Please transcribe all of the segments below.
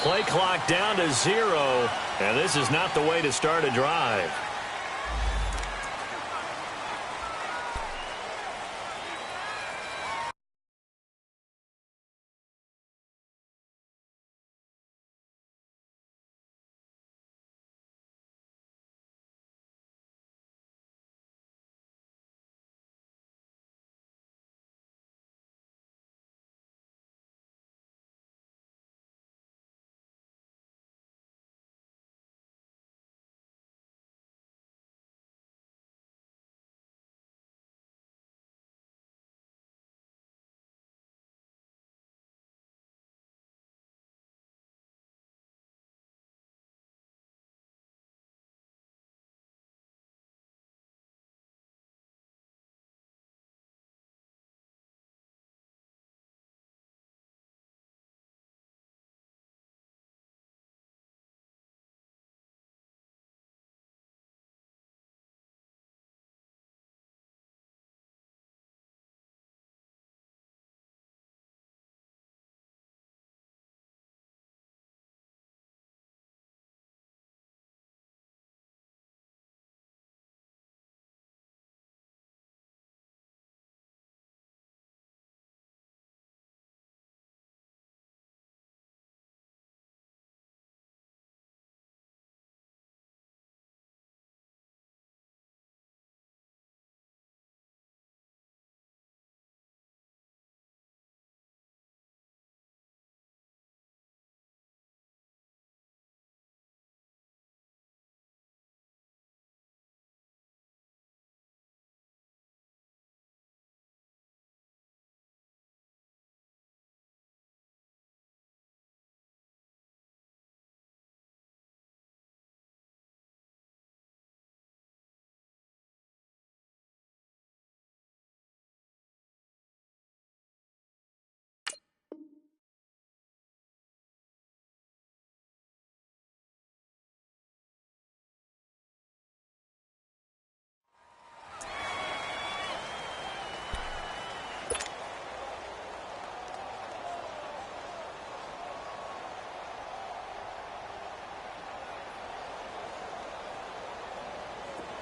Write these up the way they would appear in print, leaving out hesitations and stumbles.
play clock down to 0, and this is not the way to start a drive.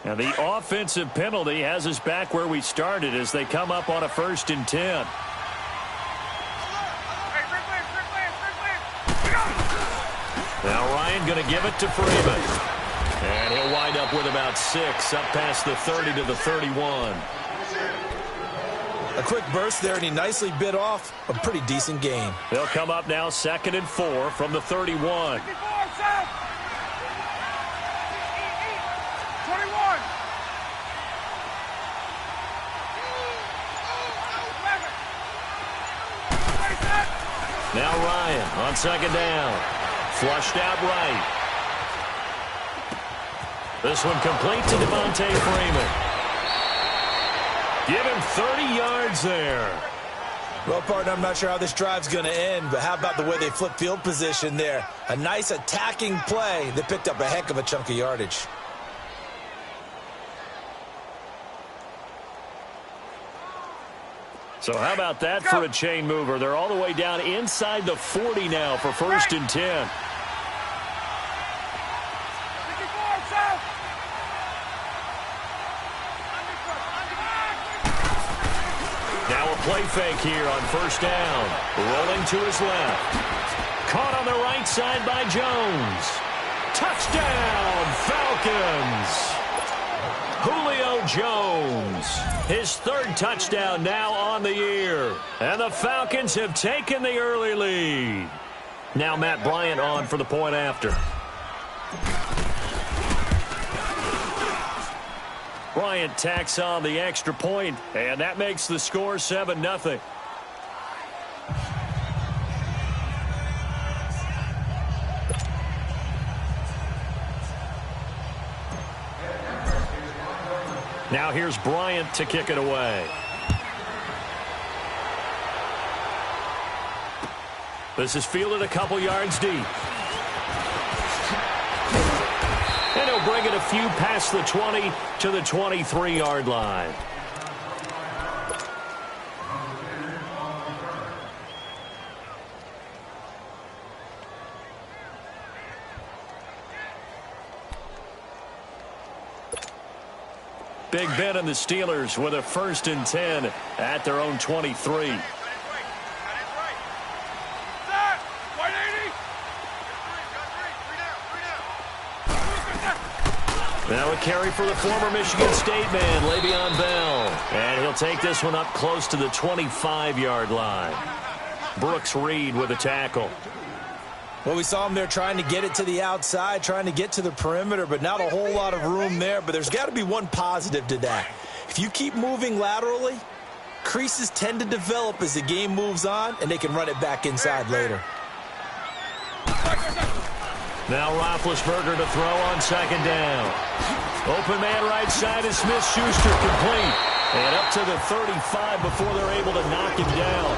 And the offensive penalty has us back where we started as they come up on a 1st and 10. Now Ryan going to give it to Freeman. And he'll wind up with about 6, up past the 30 to the 31. A quick burst there, and he nicely bit off a pretty decent game. They'll come up now 2nd and 4 from the 31. Now Ryan on 2nd down. Flushed out right. This one complete to Devontae Freeman. Give him 30 yards there. Well, partner, I'm not sure how this drive's going to end, but how about the way they flip field position there? A nice attacking play that picked up a heck of a chunk of yardage. So how about that for a chain mover? They're all the way down inside the 40 now for 1st and 10. Now a play fake here on 1st down. Rolling to his left. Caught on the right side by Jones. Touchdown, Falcons! Julio Jones, his 3rd touchdown now on the year. And the Falcons have taken the early lead. Now Matt Bryant on for the point after. Bryant tacks on the extra point, and that makes the score 7-0. Now here's Bryant to kick it away. This is fielded a couple yards deep. And he'll bring it a few past the 20 to the 23-yard line. Big Ben and the Steelers with a 1st and 10 at their own 23. Now a carry for the former Michigan State man, Le'Veon Bell. And he'll take this one up close to the 25-yard line. Brooks Reed with a tackle. Well, we saw him there trying to get it to the outside, trying to get to the perimeter, but not a whole lot of room there. But there's got to be one positive to that. If you keep moving laterally, creases tend to develop as the game moves on, and they can run it back inside later. Now Roethlisberger to throw on 2nd down. Open man right side is Smith-Schuster, complete. And up to the 35 before they're able to knock him down.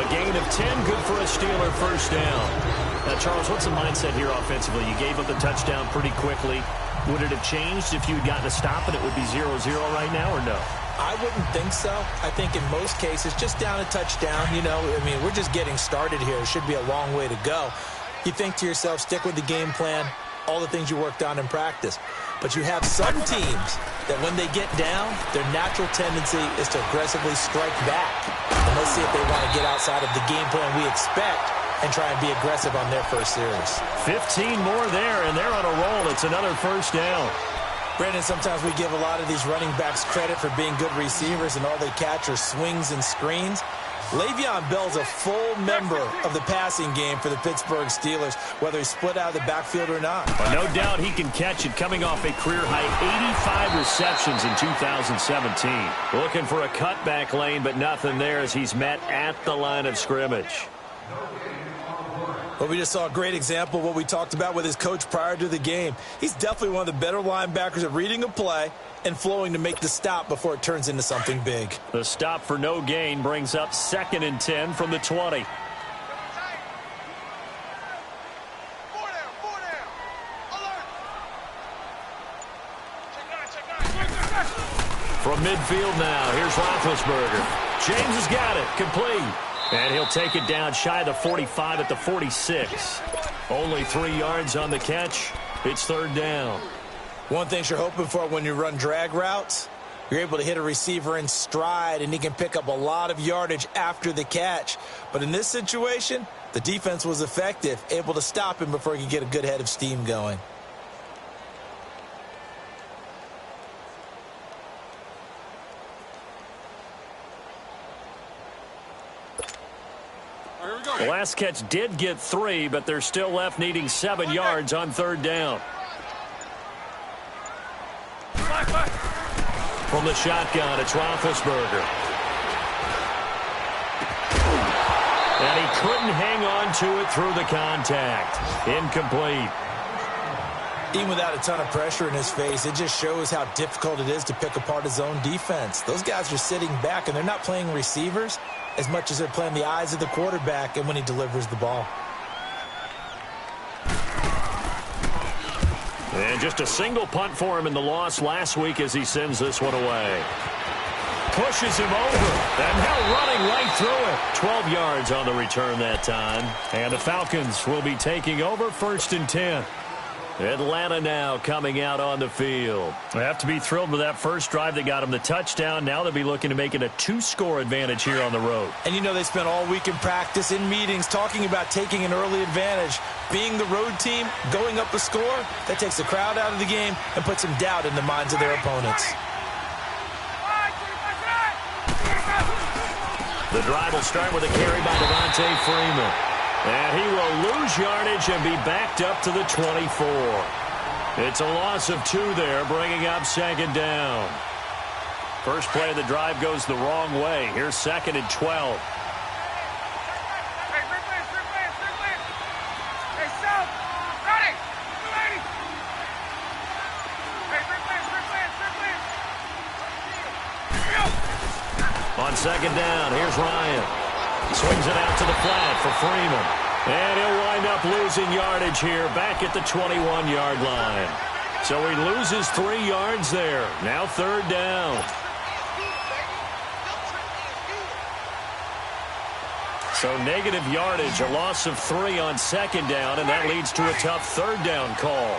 A gain of 10, good for a Steeler 1st down. Now, Charles, what's the mindset here offensively? You gave up the touchdown pretty quickly. Would it have changed if you had gotten a stop and it would be 0-0 right now, or no? I wouldn't think so. I think in most cases, just down a touchdown, you know, I mean, we're just getting started here. It should be a long way to go. You think to yourself, stick with the game plan, all the things you worked on in practice. But you have some teams that when they get down, their natural tendency is to aggressively strike back. And let's see if they want to get outside of the game plan we expect and try and be aggressive on their first series. 15 more there, and they're on a roll. It's another 1st down. Brandon, sometimes we give a lot of these running backs credit for being good receivers, and all they catch are swings and screens. Le'Veon Bell's a full member of the passing game for the Pittsburgh Steelers, whether he's split out of the backfield or not. Well, no doubt he can catch it, coming off a career-high 85 receptions in 2017. Looking for a cutback lane, but nothing there as he's met at the line of scrimmage. Well, we just saw a great example of what we talked about with his coach prior to the game. He's definitely one of the better linebackers at reading a play and flowing to make the stop before it turns into something big. The stop for no gain brings up 2nd and 10 from the 20. From midfield now, here's Roethlisberger. James has got it, complete. And he'll take it down shy of the 45 at the 46. Only 3 yards on the catch. It's 3rd down. One thing you're hoping for when you run drag routes, you're able to hit a receiver in stride, and he can pick up a lot of yardage after the catch. But in this situation, the defense was effective, able to stop him before he could get a good head of steam going. The last catch did get 3, but they're still left needing 7 yards on 3rd down. From the shotgun, it's Roethlisberger. And he couldn't hang on to it through the contact. Incomplete. Even without a ton of pressure in his face, it just shows how difficult it is to pick apart his own defense. Those guys are sitting back, and they're not playing receivers as much as they're playing the eyes of the quarterback and when he delivers the ball. And just a single punt for him in the loss last week as he sends this one away. Pushes him over, and now running right through it. 12 yards on the return that time. And the Falcons will be taking over 1st and 10. Atlanta now coming out on the field. They have to be thrilled with that first drive that got them the touchdown. Now they'll be looking to make it a 2-score advantage here on the road. And you know they spent all week in practice, in meetings, talking about taking an early advantage. Being the road team, going up a score, that takes the crowd out of the game and puts some doubt in the minds of their opponents. The drive will start with a carry by Devontae Freeman. And he will lose yardage and be backed up to the 24. It's a loss of 2 there, bringing up 2nd down. First play of the drive goes the wrong way. Here's 2nd and 12. On 2nd down, here's Ryan. Swings it out to the flat for Freeman. And he'll wind up losing yardage here back at the 21-yard line. So he loses 3 yards there. Now 3rd down. So negative yardage, a loss of 3 on 2nd down, and that leads to a tough 3rd down call.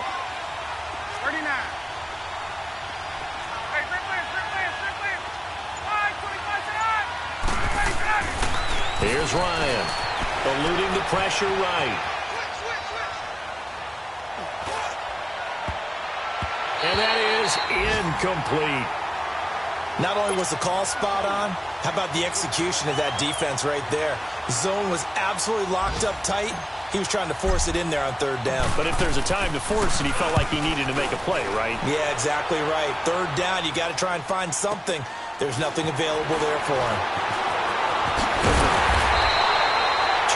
39. Here's Ryan, eluding the pressure right. And that is incomplete. Not only was the call spot on, how about the execution of that defense right there? The zone was absolutely locked up tight. He was trying to force it in there on third down. But if there's a time to force it, he felt like he needed to make a play, right? Yeah, exactly right. Third down, you got to try and find something. There's nothing available there for him.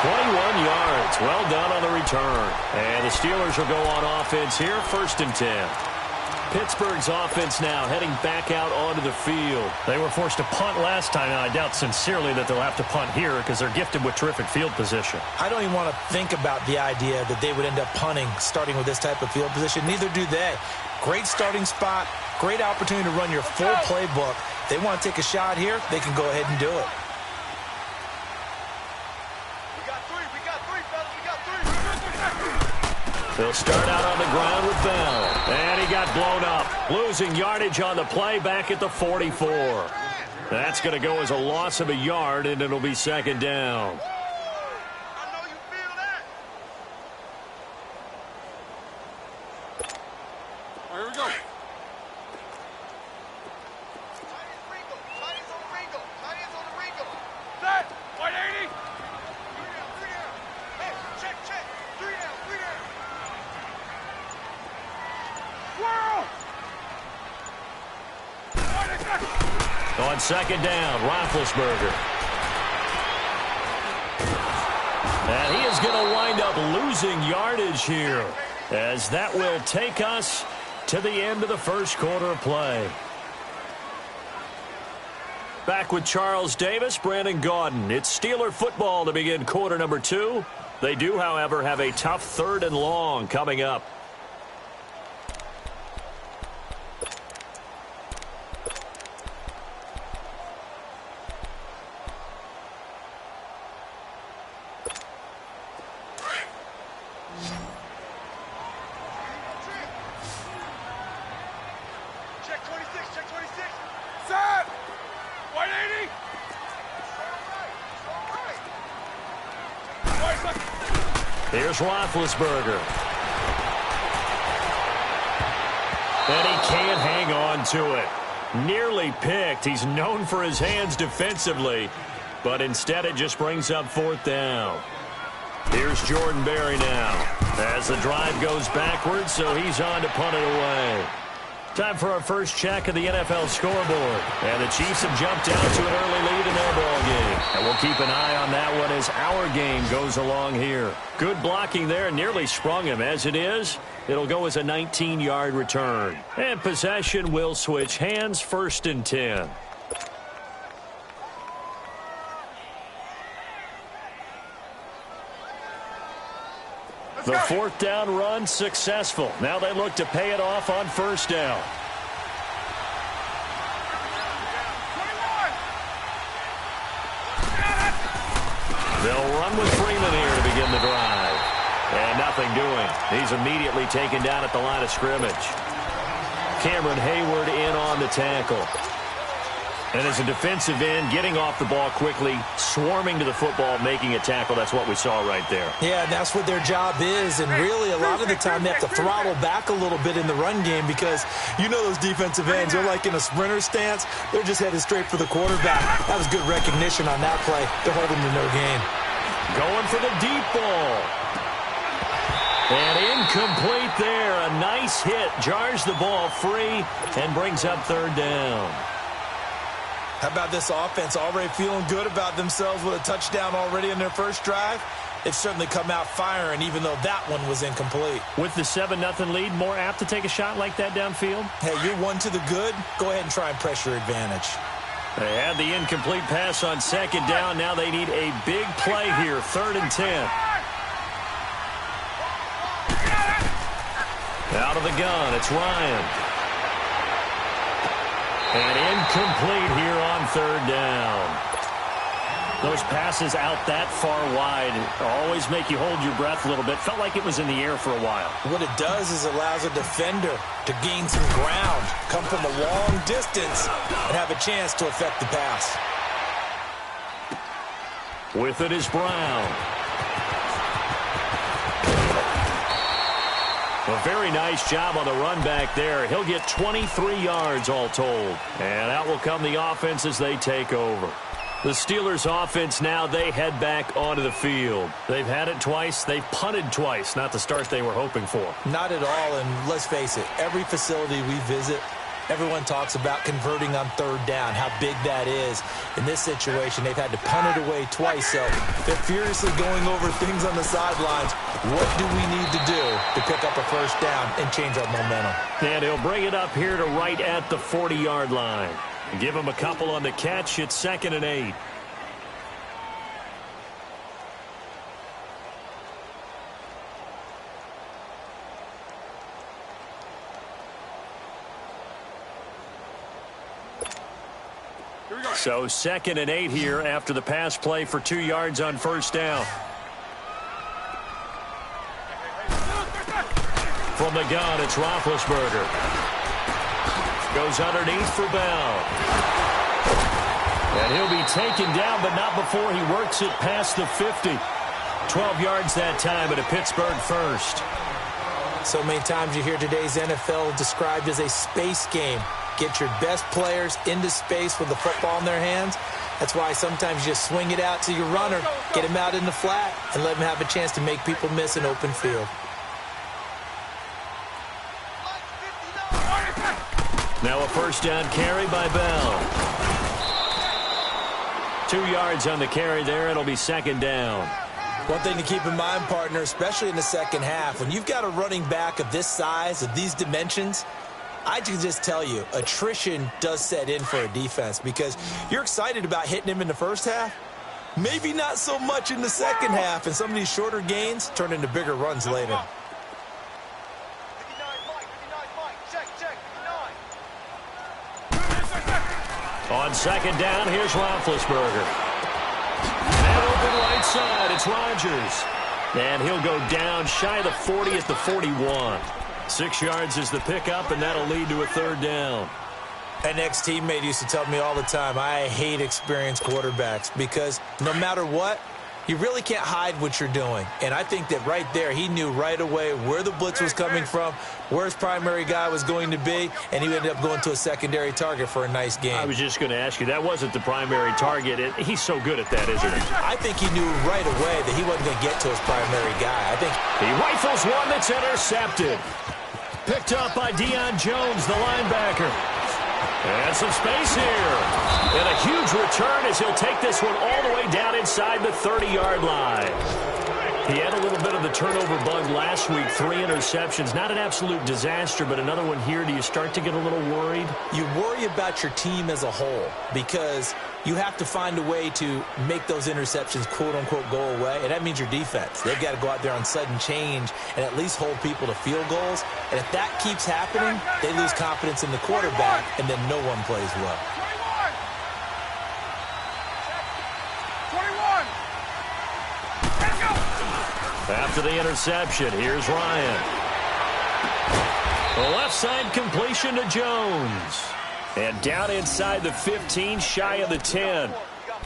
21 yards. Well done on the return. And the Steelers will go on offense here, 1st and 10. Pittsburgh's offense now heading back out onto the field. They were forced to punt last time, and I doubt sincerely that they'll have to punt here because they're gifted with terrific field position. I don't even want to think about the idea that they would end up punting starting with this type of field position. Neither do they. Great starting spot, great opportunity to run your full playbook. If they want to take a shot here, they can go ahead and do it. They'll start out on the ground with Bell. And he got blown up. Losing yardage on the play back at the 44. That's going to go as a loss of a yard, and it'll be 2nd down. Here we go. Set. 180. Hey, check. 3 down. Swirl. On 2nd down, Roethlisberger. And he is going to wind up losing yardage here, as that will take us to the end of the 1st quarter of play. Back with Charles Davis, Brandon Gaudin. It's Steeler football to begin quarter number 2. They do, however, have a tough 3rd and long coming up. Check 26. Set. 180. Here's Roethlisberger. And he can't hang on to it. Nearly picked. He's known for his hands defensively, but instead it just brings up 4th down. Here's Jordan Berry now as the drive goes backwards, so he's on to punt it away. Time for our first check of the NFL scoreboard. And the Chiefs have jumped out to an early lead in their ball game. And we'll keep an eye on that one as our game goes along here. Good blocking there, nearly sprung him. As it is, it'll go as a 19-yard return. And possession will switch hands, 1st and 10. The 4th down run successful. Now they look to pay it off on 1st down. They'll run with Freeman here to begin the drive. And nothing doing. He's immediately taken down at the line of scrimmage. Cameron Hayward in on the tackle. And as a defensive end, getting off the ball quickly, swarming to the football, making a tackle. That's what we saw right there. Yeah, and that's what their job is. And really, a lot of the time, they have to throttle back a little bit in the run game because you know those defensive ends, they're like in a sprinter stance. They're just headed straight for the quarterback. That was good recognition on that play. They're holding to no gain. Going for the deep ball. And incomplete there. A nice hit. Jars the ball free and brings up 3rd down. How about this offense already feeling good about themselves with a touchdown already in their first drive? They've certainly come out firing, even though that one was incomplete. With the 7-0 lead, more apt to take a shot like that downfield? Hey, you're 1 to the good. Go ahead and try and pressure advantage. They had the incomplete pass on 2nd down. Now they need a big play here, 3rd and 10. Out of the gun, it's Ryan. And incomplete here on 3rd down. Those passes out that far wide always make you hold your breath a little bit. Felt like it was in the air for a while. What it does is allows a defender to gain some ground, come from a long distance, and have a chance to affect the pass. With it is Brown. A very nice job on the run back there. He'll get 23 yards all told. And out will come the offense as they take over. The Steelers offense now, they head back onto the field. They've had it twice. They've punted twice. Not the start they were hoping for. Not at all, and let's face it, every facility we visit, everyone talks about converting on third down, how big that is. In this situation, they've had to punt it away twice, so they're furiously going over things on the sidelines. What do we need to do to pick up a first down and change our momentum? And he'll bring it up here to right at the 40-yard line. Give him a couple on the catch. It's 2nd and 8. So 2nd and 8 here after the pass play for 2 yards on first down. From the gun, it's Roethlisberger. Goes underneath for Bell. And he'll be taken down, but not before he works it past the 50. 12 yards that time at a Pittsburgh first. So many times you hear today's NFL described as a space game. Get your best players into space with the football in their hands. That's why sometimes you just swing it out to your runner, get him out in the flat, and let him have a chance to make people miss an open field. Now a first down carry by Bell. 2 yards on the carry there. It'll be 2nd down. One thing to keep in mind, partner, especially in the second half, when you've got a running back of this size, of these dimensions, I can just tell you, attrition does set in for a defense because you're excited about hitting him in the first half. Maybe not so much in the second half, and some of these shorter gains turn into bigger runs later. On 2nd down, here's Roethlisberger. And open right side, it's Rodgers. And he'll go down shy of the 40 at the 41. 6 yards is the pickup, and that'll lead to a 3rd down. An ex-teammate used to tell me all the time, I hate experienced quarterbacks because no matter what, you really can't hide what you're doing. And I think that right there, he knew right away where the blitz was coming from, where his primary guy was going to be, and he ended up going to a secondary target for a nice game. I was just going to ask you, that wasn't the primary target. He's so good at that, isn't he? I think he knew right away that he wasn't going to get to his primary guy. I think he rifles one that's intercepted. Picked up by Deion Jones, the linebacker. And some space here. And a huge return as he'll take this one all the way down inside the 30-yard line. He had a little bit of the turnover bug last week, 3 interceptions. Not an absolute disaster, but another one here. Do you start to get a little worried? You worry about your team as a whole because you have to find a way to make those interceptions, quote-unquote, go away, and that means your defense. They've got to go out there on sudden change and at least hold people to field goals. And if that keeps happening, they lose confidence in the quarterback, and then no one plays well. 21! Let's go! After the interception, here's Ryan. The left side completion to Jones. And down inside the 15, shy of the 10.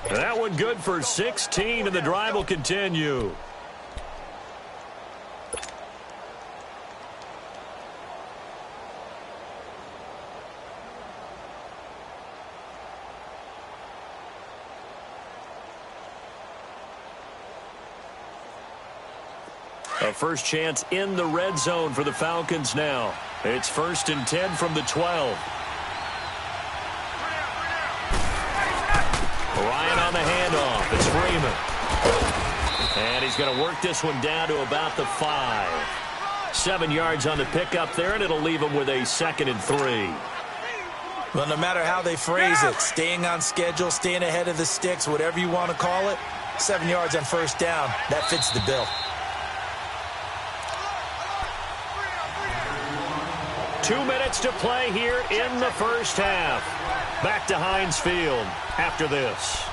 That one good for 16, and the drive will continue. A first chance in the red zone for the Falcons now. It's 1st and 10 from the 12. Ryan on the handoff. It's Freeman. And he's going to work this one down to about the 5. 7 yards on the pickup there, and it'll leave him with a 2nd and 3. Well, no matter how they phrase it, staying on schedule, staying ahead of the sticks, whatever you want to call it, 7 yards on first down, that fits the bill. 2 minutes to play here in the first half. Back to Heinz Field after this.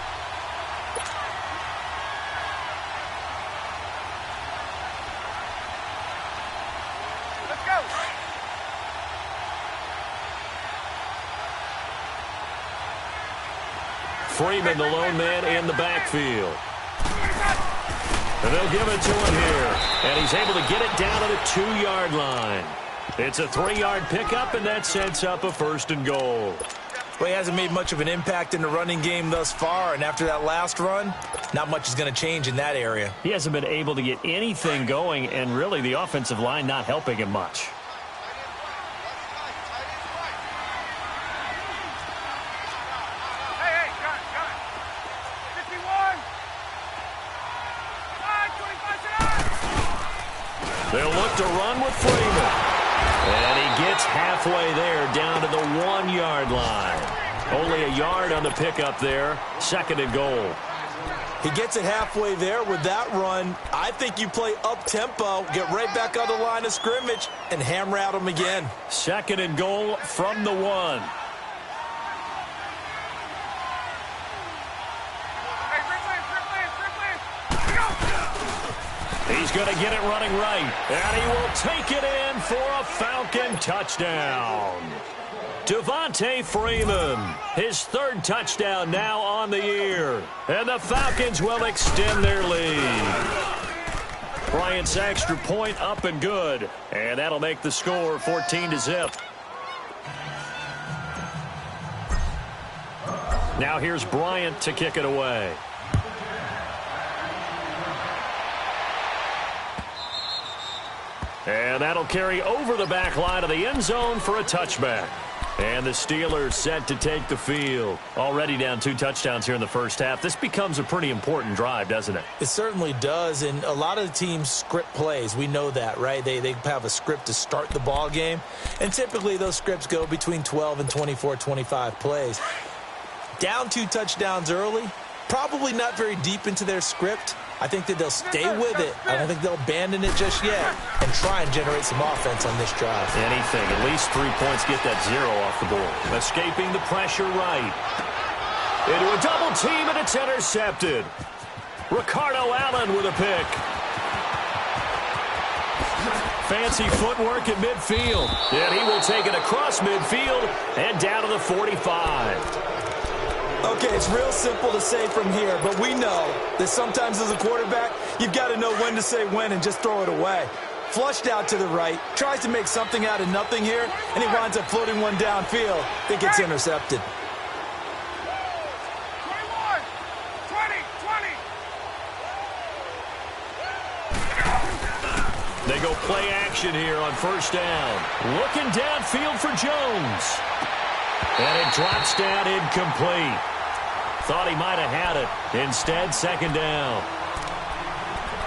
Let's go! Freeman, the lone man in the backfield. And they'll give it to him here. And he's able to get it down to the 2-yard line. It's a 3-yard pickup, and that sets up a 1st and goal. Well, he hasn't made much of an impact in the running game thus far, and after that last run, not much is going to change in that area. He hasn't been able to get anything going, and really the offensive line not helping him much. Hey, got it. 51. 25 They'll look to run with Freeman. And he gets halfway there, down to the 1-yard line. Only a yard on the pickup there. 2nd and goal. He gets it halfway there with that run. I think you play up-tempo, get right back on the line of scrimmage, and hammer at him again. 2nd and goal from the 1. He's going to get it running right, and he will take it in for a Falcon touchdown. Devontae Freeman, his 3rd touchdown now on the year, and the Falcons will extend their lead. Bryant's extra point up and good, and that'll make the score 14-0. Now here's Bryant to kick it away. And that'll carry over the back line of the end zone for a touchback. And the Steelers set to take the field. Already down 2 touchdowns here in the first half. This becomes a pretty important drive, doesn't it? It certainly does, and a lot of the teams script plays. We know that, right? They have a script to start the ball game, and typically those scripts go between 12 and 24, 25 plays. Down 2 touchdowns early, probably not very deep into their script. I think that they'll stay with it. I don't think they'll abandon it just yet and try and generate some offense on this drive. Anything. At least 3 points, get that 0 off the board. Escaping the pressure right. Into a double team, and it's intercepted. Ricardo Allen with a pick. Fancy footwork at midfield. And he will take it across midfield and down to the 45. Okay, it's real simple to say from here, but we know that sometimes as a quarterback, you've got to know when to say when and just throw it away. Flushed out to the right, tries to make something out of nothing here, and he winds up floating one downfield. It gets intercepted. 21, 20. They go play action here on 1st down. Looking downfield for Jones. And it drops down incomplete. Thought he might have had it. Instead, 2nd down.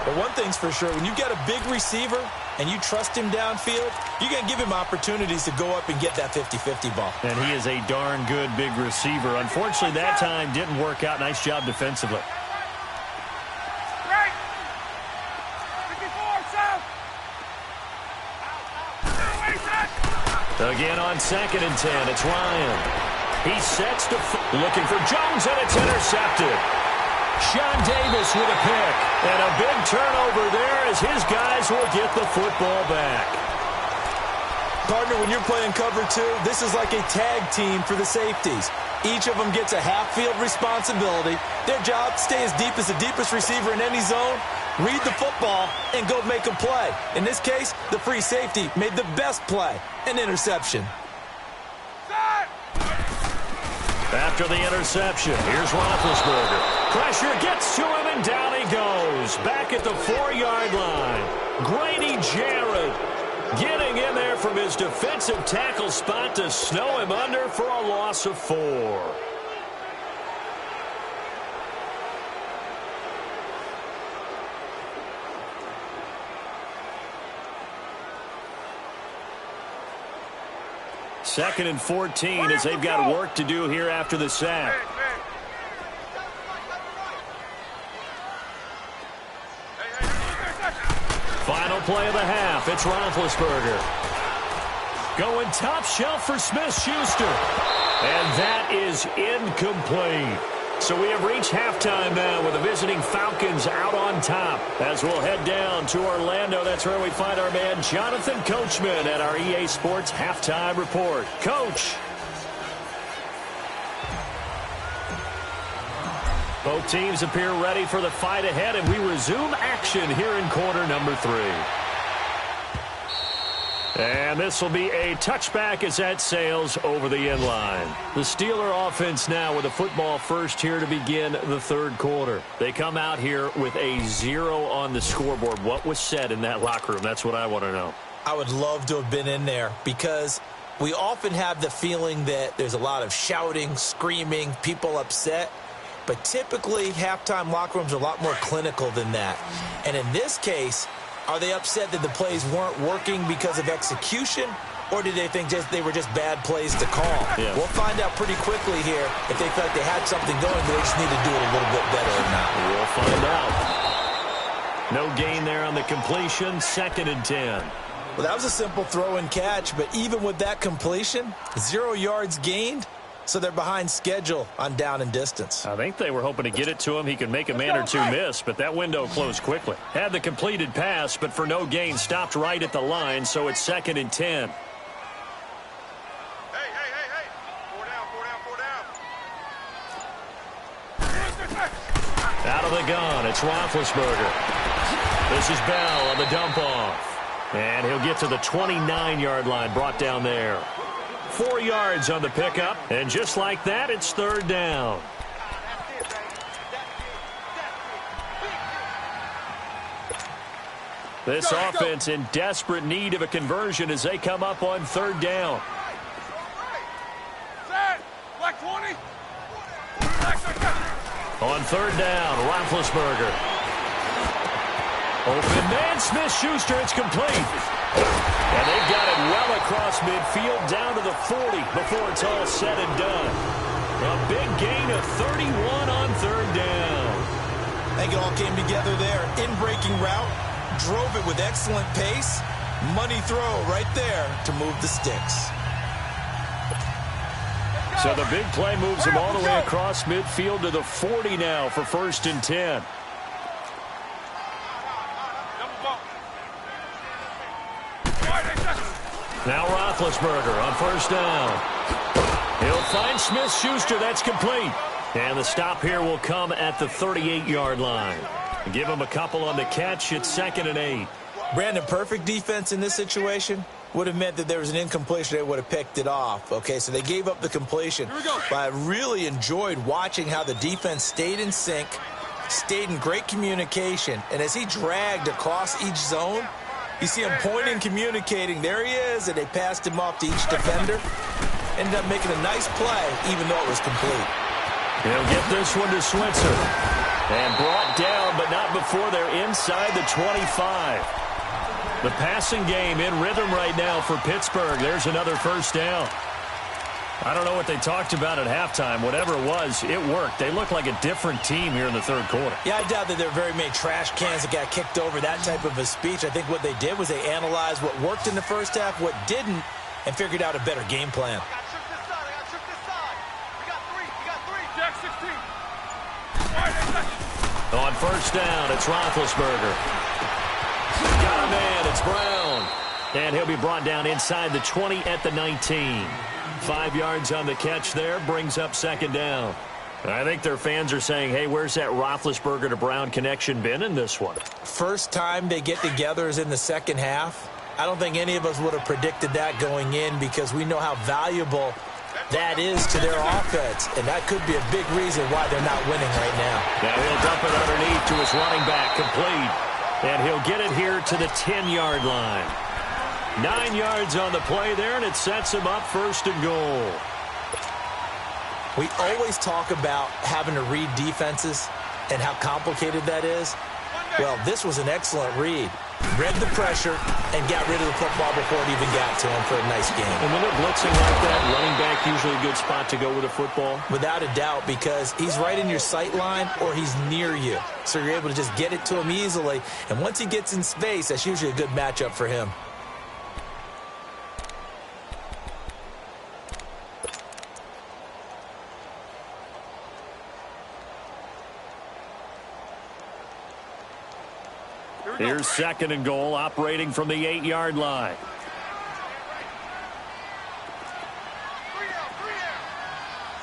But one thing's for sure, when you've got a big receiver and you trust him downfield, you're going to give him opportunities to go up and get that 50-50 ball. And he is a darn good big receiver. Unfortunately, that time didn't work out. Nice job defensively. Right. 54, south. Again on 2nd and 10, it's Ryan. He sets to looking for Jones, and it's intercepted. Sean Davis with a pick. And a big turnover there as his guys will get the football back. Partner, when you're playing cover 2, this is like a tag team for the safeties. Each of them gets a half-field responsibility. Their job, stay as deep as the deepest receiver in any zone, read the football, and go make a play. In this case, the free safety made the best play, an interception. After the interception, here's Roethlisberger. Pressure gets to him, and down he goes. Back at the 4-yard line. Grady Jarrett getting in there from his defensive tackle spot to snow him under for a loss of 4. Second and 14 as they've got work to do here after the sack. Final play of the half. It's Roethlisberger. Going top shelf for Smith-Schuster. And that is incomplete. So we have reached halftime now with the visiting Falcons out on top. As we'll head down to Orlando, that's where we find our man Jonathan Coachman at our EA Sports Halftime Report. Coach. Both teams appear ready for the fight ahead, and we resume action here in quarter number 3. And this will be a touchback as that sails over the end line. The Steeler offense now with the football first here to begin the third quarter. They come out here with a 0 on the scoreboard. What was said in that locker room? That's what I want to know. I would love to have been in there because we often have the feeling that there's a lot of shouting, screaming, people upset. But typically, halftime locker rooms are a lot more clinical than that. And in this case, are they upset that the plays weren't working because of execution, or did they think they were just bad plays to call? Yeah. We'll find out pretty quickly here if they felt they had something going, but they just need to do it a little bit better or not. We'll find out. No gain there on the completion, 2nd and 10. Well, that was a simple throw and catch, but even with that completion, 0 yards gained, so they're behind schedule on down and distance. I think they were hoping to get it to him. He could make a man or two miss, but that window closed quickly. Had the completed pass, but for no gain, stopped right at the line, so it's 2nd and 10. Hey. 4 down. Out of the gun, it's Roethlisberger. This is Bell on the dump-off. And he'll get to the 29-yard line, brought down there. 4 yards on the pickup, and just like that, it's 3rd down. This offense in desperate need of a conversion as they come up on 3rd down. Set. Black 20. On 3rd down, Roethlisberger. Open man, Smith-Schuster, it's complete. And they've got it well across midfield, down to the 40 before it's all said and done. A big gain of 31 on 3rd down. I think it all came together there. In-breaking route, drove it with excellent pace. Money throw right there to move the sticks. So the big play moves them all the way across midfield to the 40 now for 1st and 10. Now Roethlisberger on 1st down. He'll find Smith-Schuster. That's complete. And the stop here will come at the 38-yard line. Give him a couple on the catch. It's 2nd and 8. Brandon, perfect defense in this situation would have meant that there was an incompletion. They would have picked it off. Okay, so they gave up the completion. But I really enjoyed watching how the defense stayed in sync, stayed in great communication. And as he dragged across each zone, you see him pointing, communicating. There he is, and they passed him off to each defender. Ended up making a nice play, even though it was complete. He'll get this one to Switzer. And brought down, but not before they're inside the 25. The passing game in rhythm right now for Pittsburgh. There's another 1st down. I don't know what they talked about at halftime. Whatever it was, it worked. They look like a different team here in the 3rd quarter. Yeah, I doubt that there are very many trash cans that got kicked over, that type of a speech. I think what they did was they analyzed what worked in the first half, what didn't, and figured out a better game plan. I got this side. We got 3. Jack 16. On 1st down, it's Roethlisberger. Got a man, it's Brown. And he'll be brought down inside the 20 at the 19. 5 yards on the catch there, brings up 2nd down. I think their fans are saying, hey, where's that Roethlisberger to Brown connection been in this one? First time they get together is in the second half. I don't think any of us would have predicted that going in because we know how valuable that is to their offense, and that could be a big reason why they're not winning right now. Now he'll dump it underneath to his running back, complete. And he'll get it here to the 10-yard line. 9 yards on the play there, and it sets him up 1st and goal. We always talk about having to read defenses and how complicated that is. Well, this was an excellent read. Read the pressure and got rid of the football before it even got to him for a nice game. And when they're blitzing like that, running back usually a good spot to go with a football? Without a doubt, because he's right in your sight line or he's near you. So you're able to just get it to him easily. And once he gets in space, that's usually a good matchup for him. Here's 2nd and goal, operating from the 8-yard line.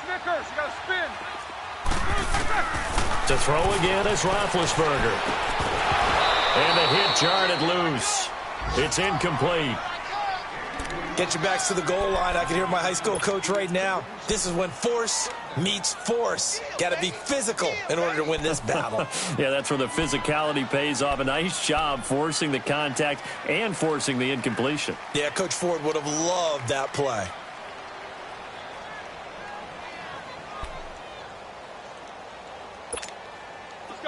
Snickers, you got to spin. To throw again is Roethlisberger. And the hit jarred it loose. It's incomplete. Get your backs to the goal line. I can hear my high school coach right now. This is when force meets force. Got to be physical in order to win this battle. Yeah, that's where the physicality pays off. A nice job forcing the contact and forcing the incompletion. Yeah, Coach Ford would have loved that play.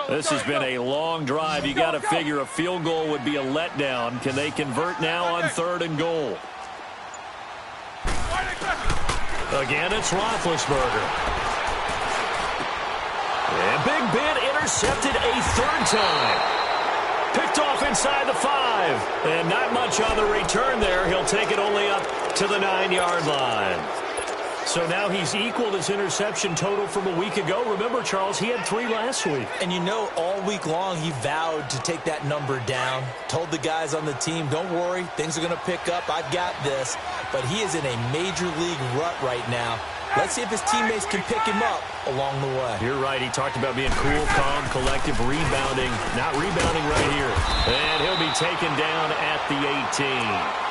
This has been a long drive. You got to figure a field goal would be a letdown. Can they convert now on 3rd and goal? Again, it's Roethlisberger. And Big Ben intercepted a 3rd time. Picked off inside the 5. And not much on the return there. He'll take it only up to the 9-yard line. So now he's equaled his interception total from a week ago. Remember, Charles, he had 3 last week. And you know, all week long he vowed to take that number down. Told the guys on the team, don't worry, things are going to pick up. I've got this. But he is in a major league rut right now. Let's see if his teammates can pick him up along the way. You're right. He talked about being cool, calm, collective, rebounding. Not rebounding right here. And he'll be taken down at the 18.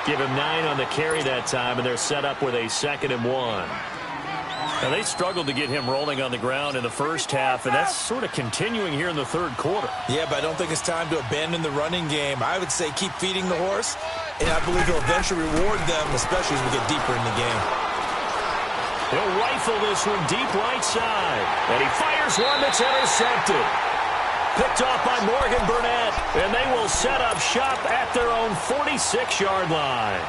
Give him 9 on the carry that time, and they're set up with a 2nd and 1. Now, they struggled to get him rolling on the ground in the first half, and that's sort of continuing here in the 3rd quarter. Yeah, but I don't think it's time to abandon the running game. I would say keep feeding the horse, and I believe he'll eventually reward them, especially as we get deeper in the game. He'll rifle this one deep right side, and he fires one that's intercepted. Picked off by Morgan Burnett, and they will set up shop at their own 46-yard line.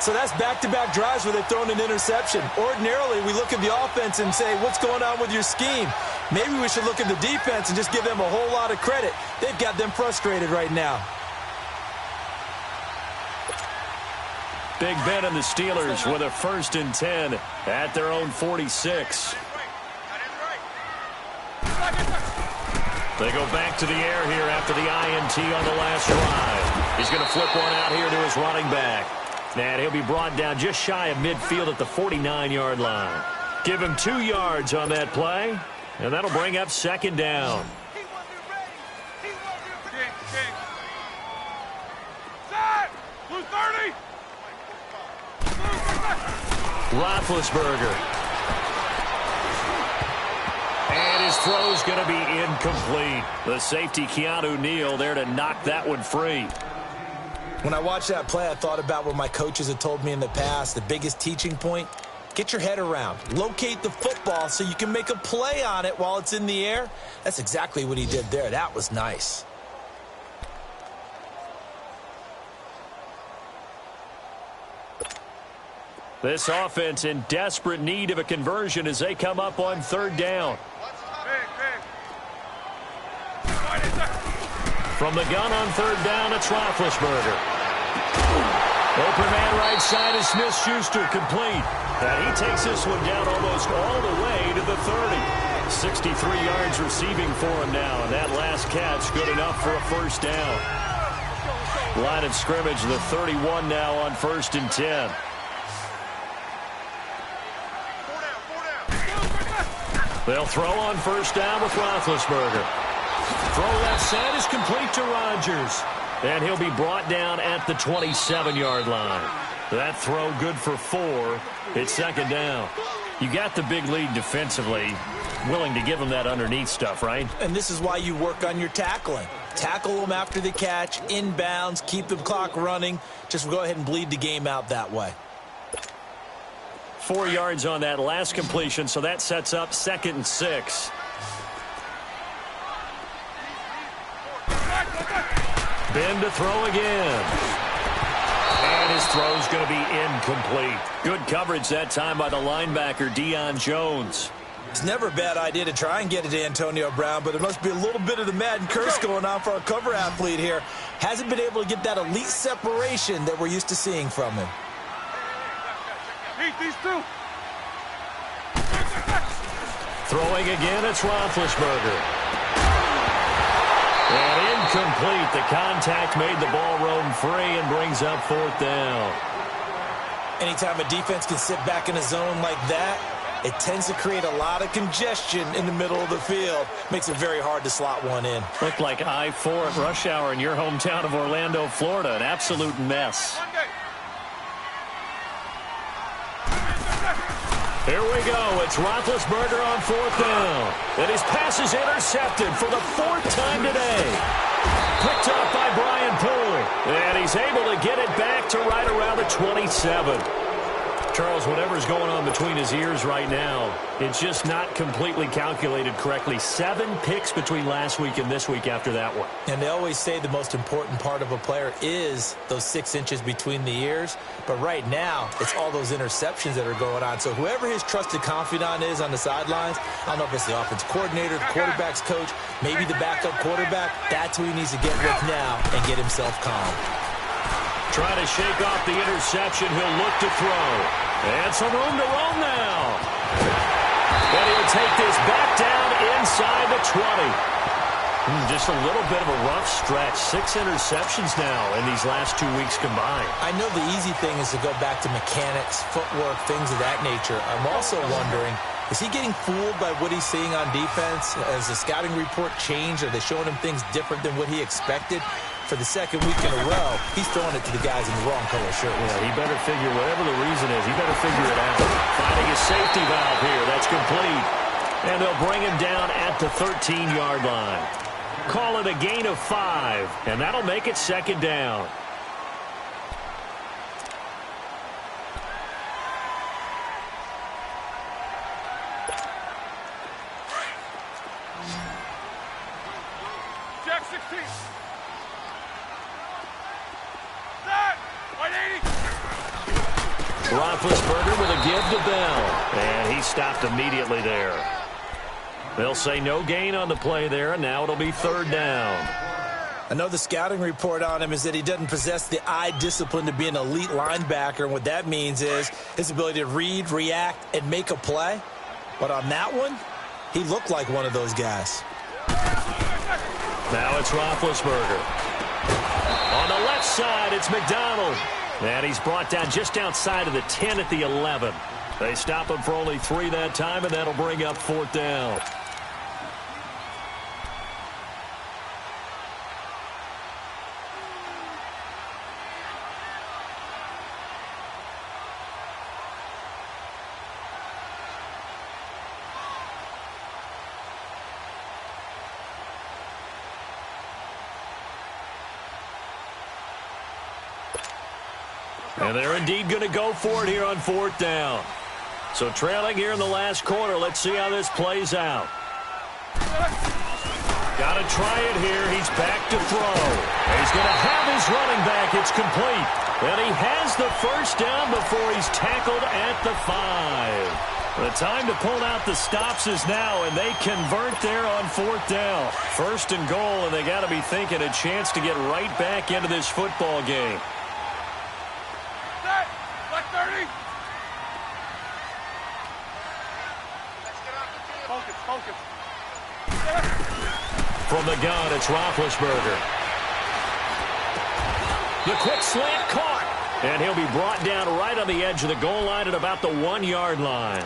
So that's back-to-back drives where they've thrown an interception. Ordinarily, we look at the offense and say, what's going on with your scheme? Maybe we should look at the defense and just give them a whole lot of credit. They've got them frustrated right now. Big Ben and the Steelers with a 1st and 10 at their own 46. They go back to the air here after the INT on the last drive. He's going to flip one out here to his running back. And he'll be brought down just shy of midfield at the 49-yard line. Give him 2 yards on that play, and that'll bring up 2nd down. Roethlisberger. And his throw's going to be incomplete. The safety, Keanu Neal, there to knock that one free. When I watched that play, I thought about what my coaches had told me in the past. The biggest teaching point, get your head around. Locate the football so you can make a play on it while it's in the air. That's exactly what he did there. That was nice. This offense in desperate need of a conversion as they come up on 3rd down. From the gun on 3rd down, it's Roethlisberger. Open man right side is Smith-Schuster, complete. And he takes this one down almost all the way to the 30. 63 yards receiving for him now, and that last catch good enough for a 1st down. Line of scrimmage, the 31 now on 1st and 10. They'll throw on 1st down with Roethlisberger. Throw left side is complete to Rodgers. And he'll be brought down at the 27-yard line. That throw good for 4. It's 2nd down. You got the big lead defensively. Willing to give them that underneath stuff, right? And this is why you work on your tackling. Tackle them after the catch, inbounds, keep the clock running. Just go ahead and bleed the game out that way. 4 yards on that last completion, so that sets up 2nd and 6. Ben to throw again. And his throw's going to be incomplete. Good coverage that time by the linebacker, Deion Jones. It's never a bad idea to try and get it to Antonio Brown, but there must be a little bit of the Madden curse going on for our cover athlete here. Hasn't been able to get that elite separation that we're used to seeing from him. These two. Throwing again, it's Roethlisberger. And incomplete. The contact made the ball roam free and brings up 4th down. Anytime a defense can sit back in a zone like that, it tends to create a lot of congestion in the middle of the field. Makes it very hard to slot one in. Looked like I-4 at rush hour in your hometown of Orlando, Florida. An absolute mess. Here we go. It's Roethlisberger on 4th down. And his pass is intercepted for the 4th time today. Picked up by Brian Poole. And he's able to get it back to right around the 27. Charles, whatever's going on between his ears right now, it's just not completely calculated correctly. 7 picks between last week and this week after that one. And they always say the most important part of a player is those 6 inches between the ears. But right now, it's all those interceptions that are going on. So whoever his trusted confidant is on the sidelines, I don't know if it's the offensive coordinator, the quarterback's coach, maybe the backup quarterback, that's who he needs to get with now and get himself calm. Trying to shake off the interception. He'll look to throw. And some room to roam now. But he'll take this back down inside the 20. Just a little bit of a rough stretch. 6 interceptions now in these last 2 weeks combined. I know the easy thing is to go back to mechanics, footwork, things of that nature. I'm also wondering, is he getting fooled by what he's seeing on defense? Has the scouting report changed? Are they showing him things different than what he expected? For the 2nd week in a row, he's throwing it to the guys in the wrong color shirt. Yeah, he better figure, whatever the reason is, he better figure it out. Finding a safety valve here. That's complete. And they'll bring him down at the 13-yard line. Call it a gain of 5, and that'll make it 2nd down. Jack 16. Roethlisberger with a give to Bell. And he stopped immediately there. They'll say no gain on the play there, and now it'll be 3rd down. I know the scouting report on him is that he doesn't possess the eye discipline to be an elite linebacker, and what that means is his ability to read, react, and make a play. But on that one, he looked like one of those guys. Now it's Roethlisberger. On the left side, it's McDonald. And he's brought down just outside of the 10 at the 11. They stop him for only 3 that time, and that'll bring up 4th down. And they're indeed going to go for it here on 4th down. So trailing here in the last quarter. Let's see how this plays out. Got to try it here. He's back to throw. He's going to have his running back. It's complete. And he has the 1st down before he's tackled at the 5. The time to pull out the stops is now, and they convert there on 4th down. 1st and goal, and they got to be thinking a chance to get right back into this football game. From the gun, it's Roethlisberger. The quick slant caught. And he'll be brought down right on the edge of the goal line at about the 1-yard line.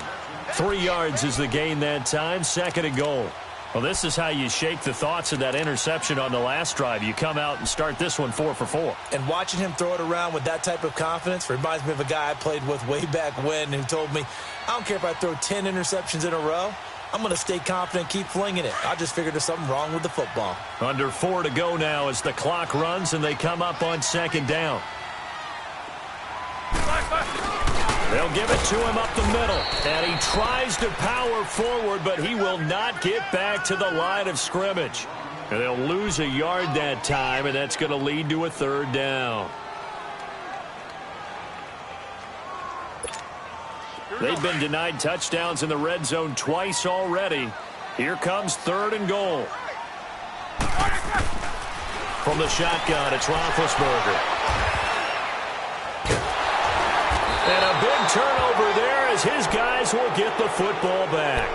3 yards is the gain that time. 2nd and goal. Well, this is how you shake the thoughts of that interception on the last drive. You come out and start this one 4 for 4. And watching him throw it around with that type of confidence reminds me of a guy I played with way back when who told me, I don't care if I throw 10 interceptions in a row. I'm going to stay confident, keep flinging it. I just figured there's something wrong with the football. Under 4 to go now as the clock runs and they come up on 2nd down. They'll give it to him up the middle. And he tries to power forward, but he will not get back to the line of scrimmage. And they'll lose a yard that time, and that's going to lead to a 3rd down. They've been denied touchdowns in the red zone twice already. Here comes 3rd and goal. From the shotgun, it's Roethlisberger. And a big turnover there as his guys will get the football back.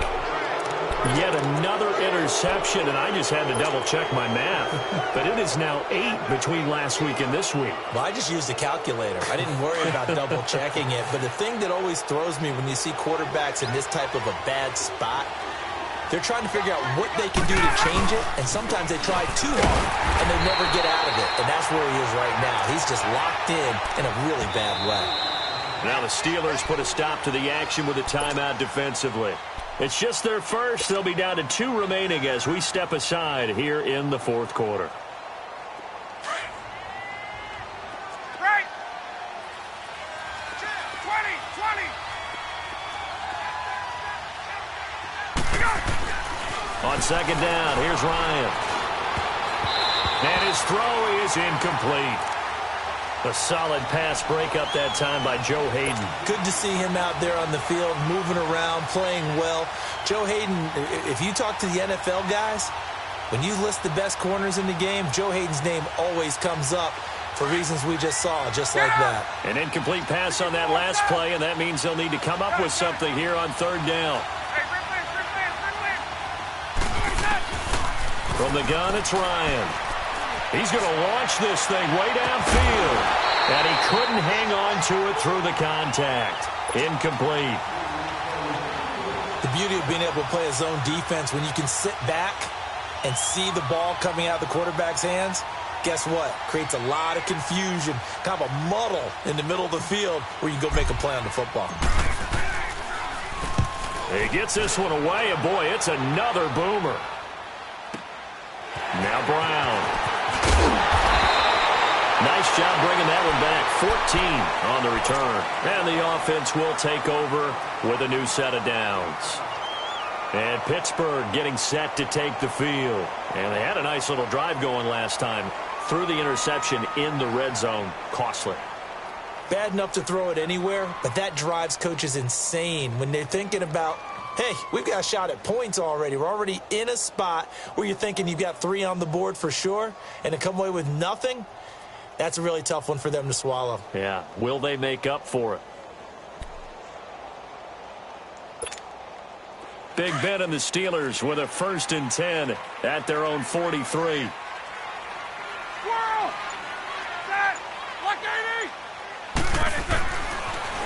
Yet another interception, and I just had to double-check my math. But it is now 8 between last week and this week. Well, I just used a calculator. I didn't worry about double-checking it. But the thing that always throws me when you see quarterbacks in this type of a bad spot, they're trying to figure out what they can do to change it, and sometimes they try too hard, and they never get out of it. And that's where he is right now. He's just locked in a really bad way. Now the Steelers put a stop to the action with a timeout defensively. It's just their first. They'll be down to 2 remaining as we step aside here in the fourth quarter. Right. 20. On second down, here's Ryan. And his throw is incomplete. A solid pass breakup that time by Joe Hayden. Good to see him out there on the field, moving around, playing well. Joe Hayden, if you talk to the NFL guys, when you list the best corners in the game, Joe Hayden's name always comes up for reasons we just saw, just like that. An incomplete pass on that last play, and that means they'll need to come up with something here on third down. From the gun, it's Ryan. He's going to launch this thing way downfield. And he couldn't hang on to it through the contact. Incomplete. The beauty of being able to play a zone defense, when you can sit back and see the ball coming out of the quarterback's hands, guess what? Creates a lot of confusion, kind of a muddle in the middle of the field where you can go make a play on the football. He gets this one away, and boy, it's another boomer. Now Brown. Nice job bringing that one back. 14 on the return. And the offense will take over with a new set of downs. And Pittsburgh getting set to take the field. And they had a nice little drive going last time. Threw the interception in the red zone. Costly. Bad enough to throw it anywhere, but that drives coaches insane when they're thinking about, hey, we've got a shot at points already. We're already in a spot where you're thinking you've got 3 on the board for sure, and to come away with nothing, that's a really tough one for them to swallow. Yeah. Will they make up for it? Big Ben and the Steelers with a 1st and 10 at their own 43.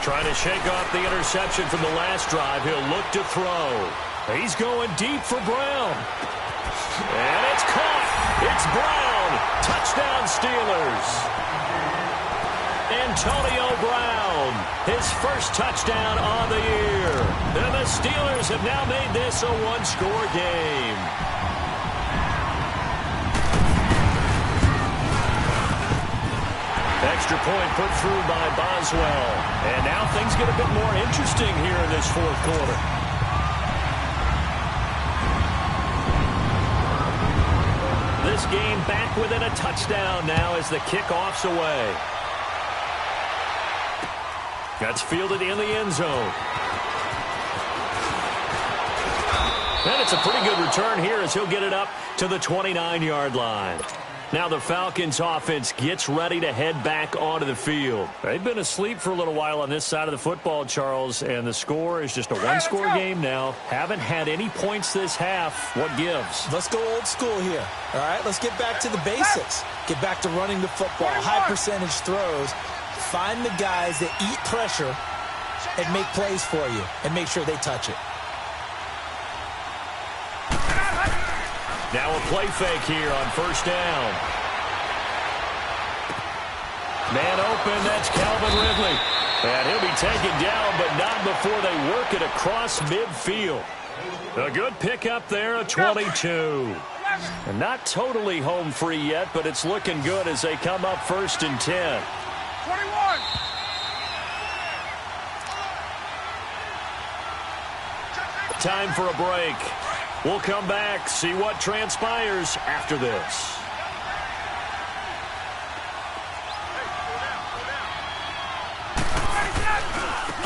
Trying to shake off the interception from the last drive. He'll look to throw. He's going deep for Brown. And it's caught. It's Brown. Touchdown Steelers. Antonio Brown, his first touchdown on the year. And the Steelers have now made this a 1-score game. Extra point put through by Boswell. And now things get a bit more interesting here in this fourth quarter. This game back within a touchdown now as the kickoff's away. That's fielded in the end zone. And it's a pretty good return here as he'll get it up to the 29-yard line. Now the Falcons offense gets ready to head back onto the field. They've been asleep for a little while on this side of the football, Charles, and the score is just a 1-score game now. Haven't had any points this half. What gives? Let's go old school here. All right, let's get back to the basics. Get back to running the football, high percentage throws. Find the guys that eat pressure and make plays for you and make sure they touch it. Now a play fake here on 1st down. Man open, that's Calvin Ridley. And he'll be taken down, but not before they work it across midfield. A good pickup there, a 22. And not totally home free yet, but it's looking good as they come up 1st and 10. 21. Time for a break. We'll come back, see what transpires after this.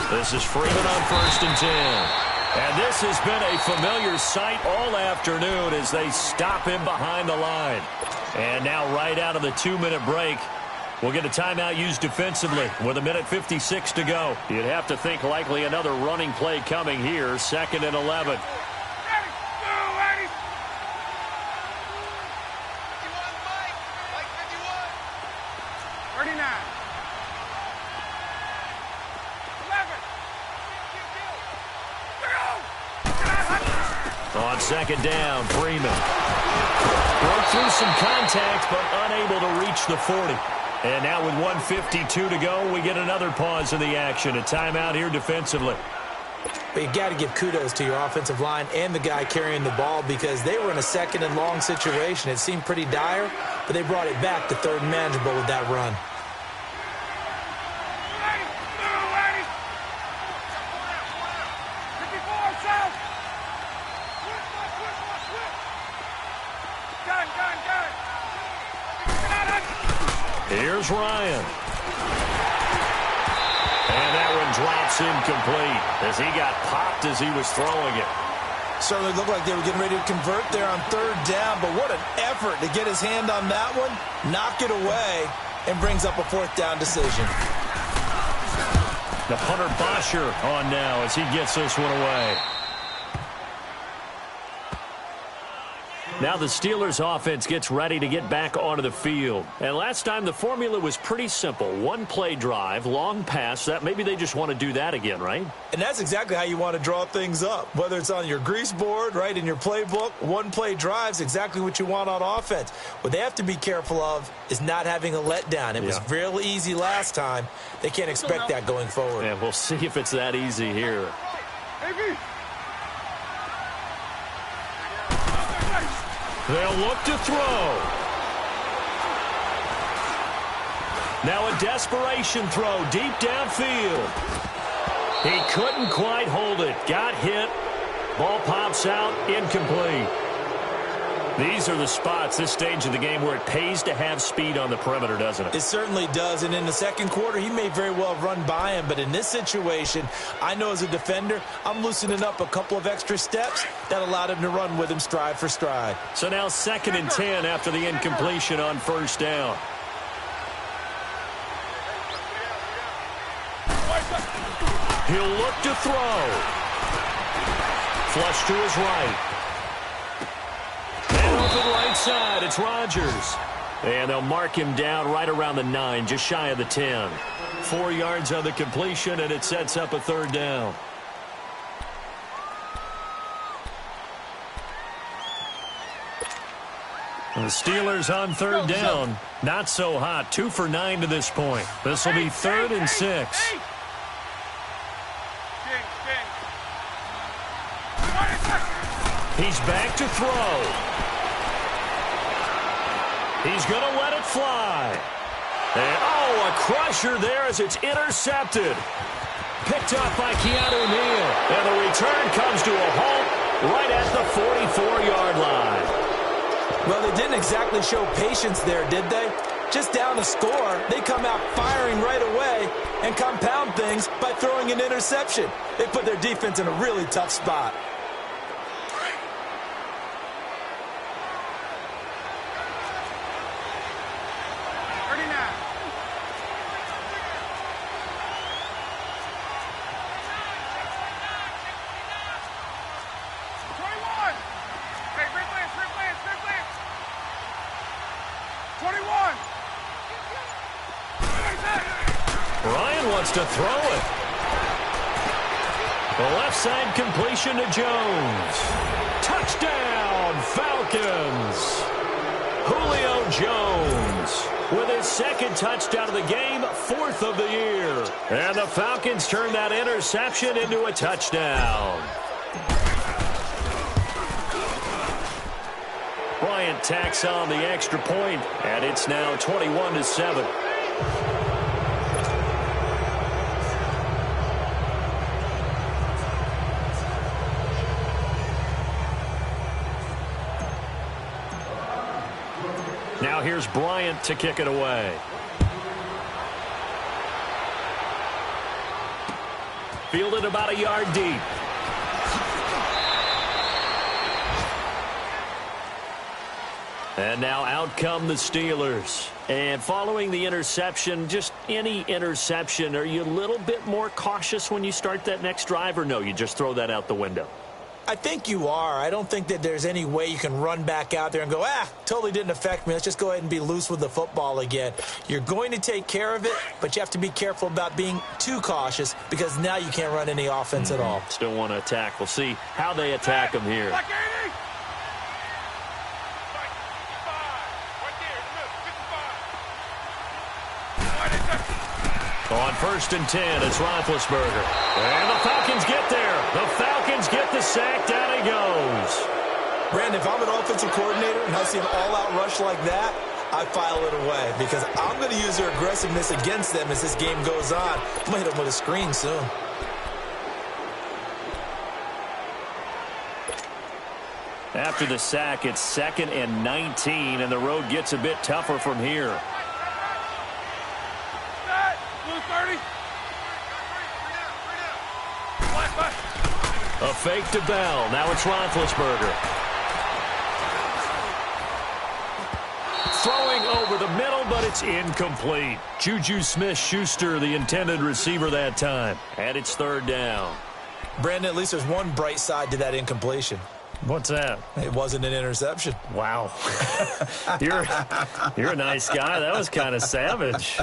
This is Freeman on 1st and 10. And this has been a familiar sight all afternoon as they stop him behind the line. And now right out of the 2-minute break, we'll get a timeout used defensively with 1:56 to go. You'd have to think likely another running play coming here, 2nd and 11. On second down, Freeman. Broke through some contact, but unable to reach the 40. And now with 1:52 to go, we get another pause in the action. A timeout here defensively. But you got to give kudos to your offensive line and the guy carrying the ball because they were in a second and long situation. It seemed pretty dire, but they brought it back to third and manageable with that run. Here's Ryan. And that one drops incomplete as he got popped as he was throwing it. Certainly looked like they were getting ready to convert there on third down, but what an effort to get his hand on that one, knock it away, and brings up a fourth down decision. The punter Bosher on now as he gets this one away. Now the Steelers offense gets ready to get back onto the field. And last time the formula was pretty simple. One play drive, long pass. That maybe they just want to do that again, right? And that's exactly how you want to draw things up. Whether it's on your grease board, right, in your playbook, one play drive is exactly what you want on offense. What they have to be careful of is not having a letdown. It was real easy last time. They can't expect that going forward. Yeah, we'll see if it's that easy here. They'll look to throw. Now a desperation throw deep downfield. He couldn't quite hold it. Got hit. Ball pops out. Incomplete. These are the spots, this stage of the game, where it pays to have speed on the perimeter, doesn't it? It certainly does, and in the second quarter, he may very well have run by him, but in this situation, I know as a defender, I'm loosening up a couple of extra steps that allowed him to run with him stride for stride. So now 2nd and 10 after the incompletion on first down. He'll look to throw. Flush to his right. And open right side, it's Rodgers. And they'll mark him down right around the 9, just shy of the 10. 4 yards on the completion, and it sets up a third down. The Steelers on third down. Not so hot. 2 for 9 to this point. This will be 3rd and 6. He's back to throw. He's going to let it fly. And, a crusher there as it's intercepted. Picked up by Keanu Neal. And the return comes to a halt right at the 44-yard line. Well, they didn't exactly show patience there, did they? Just down a score, they come out firing right away and compound things by throwing an interception. They put their defense in a really tough spot. Ryan wants to throw it. The left side completion to Jones. Touchdown, Falcons. Julio Jones with his 2nd touchdown of the game, 4th of the year. And the Falcons turn that interception into a touchdown. Bryant tacks on the extra point, and it's now 21-7. Now here's Bryant to kick it away. Fielded about a yard deep. And now out come the Steelers. And following the interception, just any interception, are you a little bit more cautious when you start that next drive, or no, you just throw that out the window? I think you are. I don't think that there's any way you can run back out there and go, totally didn't affect me. Let's just go ahead and be loose with the football again. You're going to take care of it, but you have to be careful about being too cautious because now you can't run any offense at all. Still want to attack. We'll see how they attack them here. On 1st and 10, it's Roethlisberger. And the Falcons get there. The Falcons get the sack. Down he goes. Brandon, if I'm an offensive coordinator and I see an all-out rush like that, I file it away because I'm going to use their aggressiveness against them as this game goes on. I'm going to hit them with a screen soon. After the sack, it's 2nd and 19, and the road gets a bit tougher from here. A fake to Bell. Now it's Roethlisberger. Throwing over the middle, but it's incomplete. Juju Smith-Schuster, the intended receiver that time. And it's 3rd down. Brandon, at least there's one bright side to that incompletion. What's that? It wasn't an interception. Wow. You're a nice guy. That was kind of savage.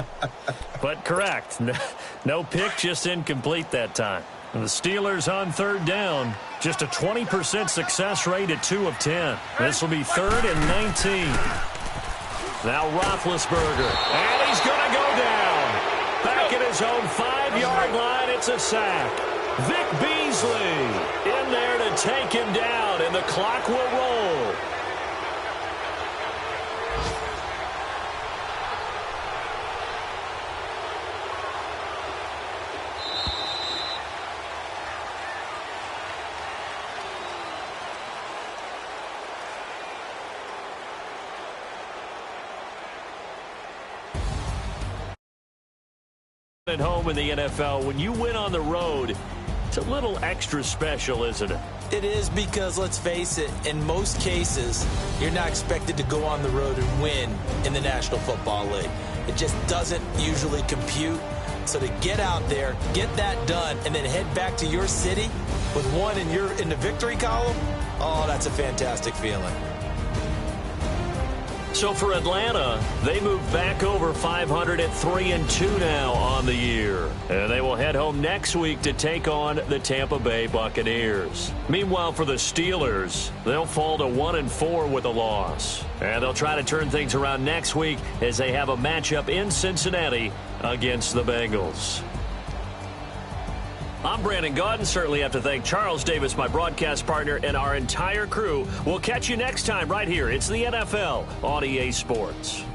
But correct. No pick, just incomplete that time. The Steelers on 3rd down. Just a 20% success rate at 2 of 10. This will be 3rd and 19. Now Roethlisberger. And he's going to go down. Back at his own 5-yard line. It's a sack. Vic Beasley in there to take him down, and the clock will roll. At home in the NFL, when you win on the road, it's a little extra special, isn't it? It is because, let's face it, in most cases, you're not expected to go on the road and win in the National Football League. It just doesn't usually compute. So to get out there, get that done, and then head back to your city with one in the victory column, oh, that's a fantastic feeling. So for Atlanta, they move back over 500 at 3-2 now on the year. And they will head home next week to take on the Tampa Bay Buccaneers. Meanwhile, for the Steelers, they'll fall to 1-4 with a loss. And they'll try to turn things around next week as they have a matchup in Cincinnati against the Bengals. I'm Brandon Gaudin. Certainly have to thank Charles Davis, my broadcast partner, and our entire crew. We'll catch you next time right here. It's the NFL on EA Sports.